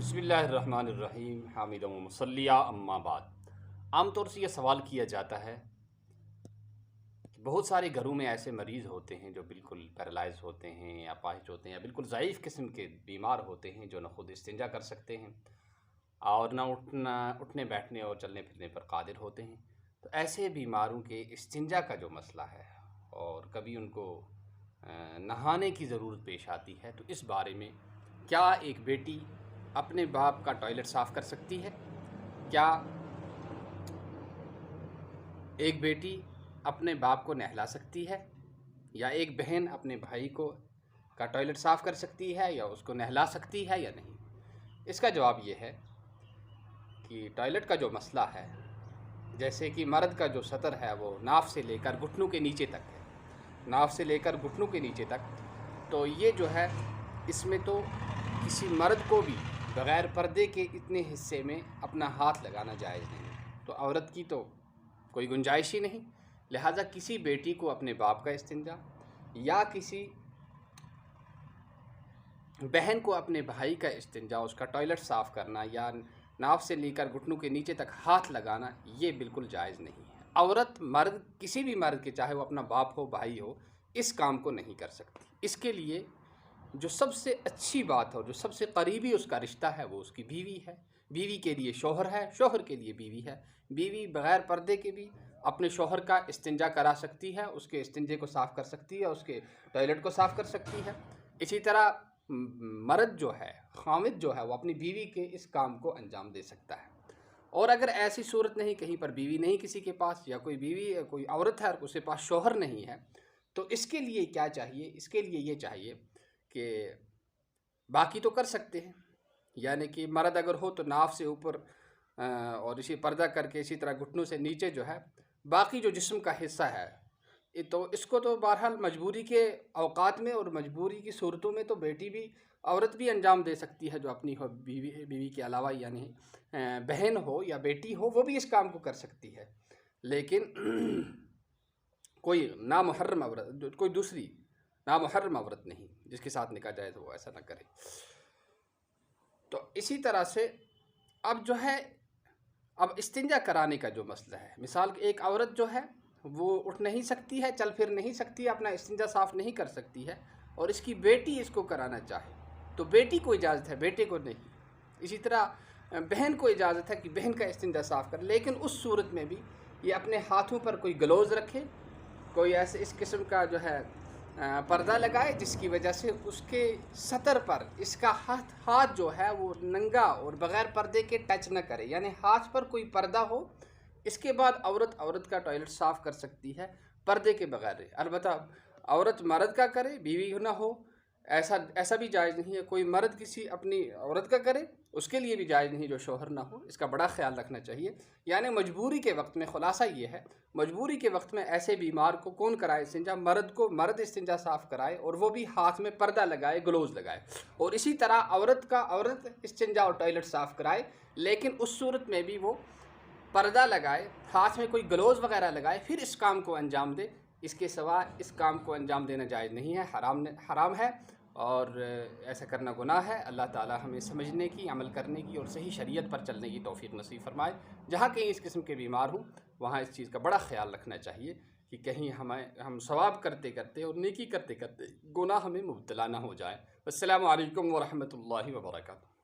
بسم اللہ الرحمن الرحیم حامد و مصلیہ اما بعد۔ عام طور سے یہ سوال کیا جاتا ہے کہ بہت سارے گھروں میں ایسے مریض ہوتے ہیں جو بالکل پیرالائز ہوتے ہیں یا اپاہج ہوتے ہیں یا بالکل ضعیف قسم کے بیمار ہوتے ہیں، جو نہ خود استنجا کر سکتے ہیں اور نہ اٹھنے بیٹھنے اور چلنے پھرنے پر قادر ہوتے ہیں۔ تو ایسے بیماروں کے استنجا کا جو مسئلہ ہے اور کبھی ان کو نہانے کی ضرورت پیش آتی ہے، تو اس بارے میں کیا ایک بیٹی اپنے باپ کا ٹوائلٹ صاف کر سکتی ہے؟ کیا ایک بیٹی اپنے باپ کو نہلا سکتی ہے؟ یا ایک بہن اپنے بھائی کا ٹوائلٹ صاف کر سکتی ہے یا اس کو نہلا سکتی ہے یا نہیں؟ اس کا جواب یہ ہے کہ ٹوائلٹ کا جو مسئلہ ہے، جیسے کہ مرد کا جو سطر ہے وہ ناف سے لے کر گھٹنوں کے نیچے تک ہے، ناف سے لے کر گھٹنوں کے نیچے تک، تو یہ جو ہے اس میں تو کسی مرد کو بھی بغیر پردے کے اتنے حصے میں اپنا ہاتھ لگانا جائز نہیں، تو عورت کی تو کوئی گنجائش ہی نہیں۔ لہٰذا کسی بیٹی کو اپنے باپ کا استنجا یا کسی بہن کو اپنے بھائی کا استنجا، اس کا ٹوائلٹ صاف کرنا یا ناف سے لے کر گھٹنوں کے نیچے تک ہاتھ لگانا، یہ بالکل جائز نہیں ہے۔ عورت مرد کسی بھی مرد کے، چاہے وہ اپنا باپ ہو بھائی ہو، اس کام کو نہیں کر سکتی۔ اس کے لیے جو سب سے اچھی بات ہے اور جو سب سے قریبی اس کا رشتہ ہے وہ اس کی بیوی ہے۔ بیوی کے لیے شوہر ہے، شوہر کے لیے بیوی ہے۔ بیوی بغیر پردے کے بھی اپنے شوہر کا استنجا کرا سکتی ہے، اس کے استنجے کو صاف کر سکتی ہے، اس کے ٹوائلٹ کو صاف کر سکتی ہے۔ اسی طرح مرد جو ہے، خامد جو ہے، وہ اپنی بیوی کے اس کام کو انجام دے سکتا ہے۔ اور اگر ایسی صورت نہیں، کہیں پر بیوی نہیں کسی کے پاس، یا کوئی بیوی کوئی عورت ہے اور اس کے پاس شوہر نہیں ہے، تو اس کے لیے کیا چاہیے؟ اس کے لیے یہ چاہیے کہ باقی تو کر سکتے ہیں، یعنی کہ مرد اگر ہو تو ناف سے اوپر اور اسی پردہ کر کے اسی طرح گھٹنوں سے نیچے جو ہے باقی جو جسم کا حصہ ہے، تو اس کو تو بہرحال مجبوری کے اوقات میں اور مجبوری کی صورتوں میں تو بیٹی بھی، عورت بھی انجام دے سکتی ہے، جو اپنی ہو بیوی کے علاوہ، یعنی بہن ہو یا بیٹی ہو، وہ بھی اس کام کو کر سکتی ہے۔ لیکن کوئی نامحرم عورت، کوئی دوسری نامحرم عورت نہیں جس کے ساتھ نکاح جائے تو وہ ایسا نہ کرے۔ تو اسی طرح سے اب جو ہے، اب استنجا کرانے کا جو مسئلہ ہے، مثال ایک عورت جو ہے وہ اٹھ نہیں سکتی ہے، چل پھر نہیں سکتی ہے، اپنا استنجا صاف نہیں کر سکتی ہے، اور اس کی بیٹی اس کو کرانا چاہے تو بیٹی کو اجازت ہے، بیٹے کو نہیں۔ اسی طرح بہن کو اجازت ہے کہ بہن کا استنجا صاف کر، لیکن اس صورت میں بھی یہ اپنے ہاتھوں پر کوئی گلوز رکھے، کوئی ایسے اس قسم کا جو ہے پردہ لگائے جس کی وجہ سے اس کے سطر پر اس کا ہاتھ جو ہے وہ ننگا اور بغیر پردے کے ٹچ نہ کرے، یعنی ہاتھ پر کوئی پردہ ہو۔ اس کے بعد عورت کا ٹوائلٹ صاف کر سکتی ہے پردے کے بغیر۔ البتہ عورت مرد کا کرے، بیوی نہ ہو، ایسا بھی جائز نہیں ہے۔ کوئی مرد کسی اپنی عورت کا کرے، اس کے لیے بھی جائز نہیں جو شوہر نہ ہو۔ اس کا بڑا خیال رکھنا چاہیے۔ یعنی مجبوری کے وقت میں، خلاصہ یہ ہے، مجبوری کے وقت میں ایسے بیمار کو کون کرائے استنجا؟ مرد استنجا صاف کرائے، اور وہ بھی ہاتھ میں پردہ لگائے، گلوز لگائے۔ اور اسی طرح عورت استنجا اور ٹوائلٹ صاف کرائے، لیکن اس صورت میں بھی وہ پردہ لگائے، ہاتھ میں کوئی گلوز وغیرہ لگائے، پھر اس کام کو انجام دے۔ اس کے سوا اس کام کو انجام دینا جائز نہیں ہے، حرام ہے، اور ایسا کرنا گناہ ہے۔ اللہ تعالی ہمیں سمجھنے کی، عمل کرنے کی اور صحیح شریعت پر چلنے کی توفیق نصیب فرمائے۔ جہاں کہیں اس قسم کے بیمار ہوں، وہاں اس چیز کا بڑا خیال رکھنا چاہیے کہ کہیں ہم ثواب کرتے کرتے اور نیکی کرتے کرتے گناہ ہمیں مبتلا نہ ہو جائے۔ السلام علیکم ورحمۃ اللہ وبرکاتہ۔